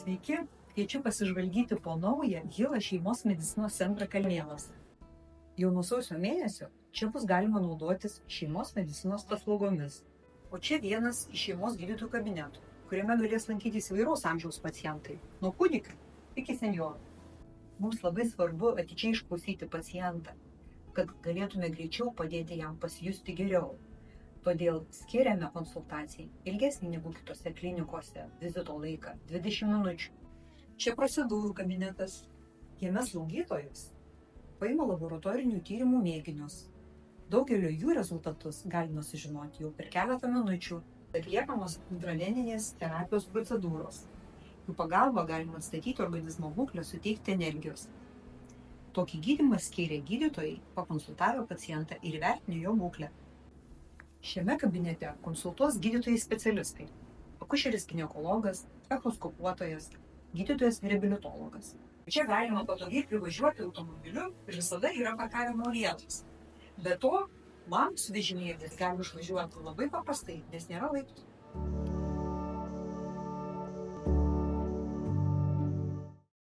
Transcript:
Sveiki, kviečiu pasižvalgyti po naują Hila šeimos medicinos centrą Kalnėnuose. Jau nuo sausio mėnesio čia bus galima naudotis šeimos medicinos paslaugomis. O čia vienas iš šeimos gydytojų kabinetų, kuriame galės lankytis įvairaus amžiaus pacientai, nuo kūdikių iki senjorų. Mums labai svarbu atidžiai išklausyti pacientą, kad galėtume greičiau padėti jam pasijusti geriau. Todėl skiriame konsultacijai ilgesnį negu kitose klinikose vizito laiką 20 minučių. Čia procedūrų kabinetas. Jame slaugytojas paima laboratorinių tyrimų mėginius. Daugelio jų rezultatus galima sužinoti jau per keletą minučių. Atliekamos intraveninės terapijos procedūros. Jų pagalba galima atstatyti organizmo būklę, suteikti energijos. Tokį gydymą skiria gydytojai, pakonsultavę pacientą ir įvertinę jo būklę. Šiame kabinete konsultuos gydytojai specialistai, akušeris ginekologas, echoskopuotojas, gydytojas reabilitologas. Čia galima patogiai privažiuoti automobiliu ir visada yra parkavimo vietos. Be to, man su vežimėliais gali išvažiuoti labai paprastai, nes nėra laiptų.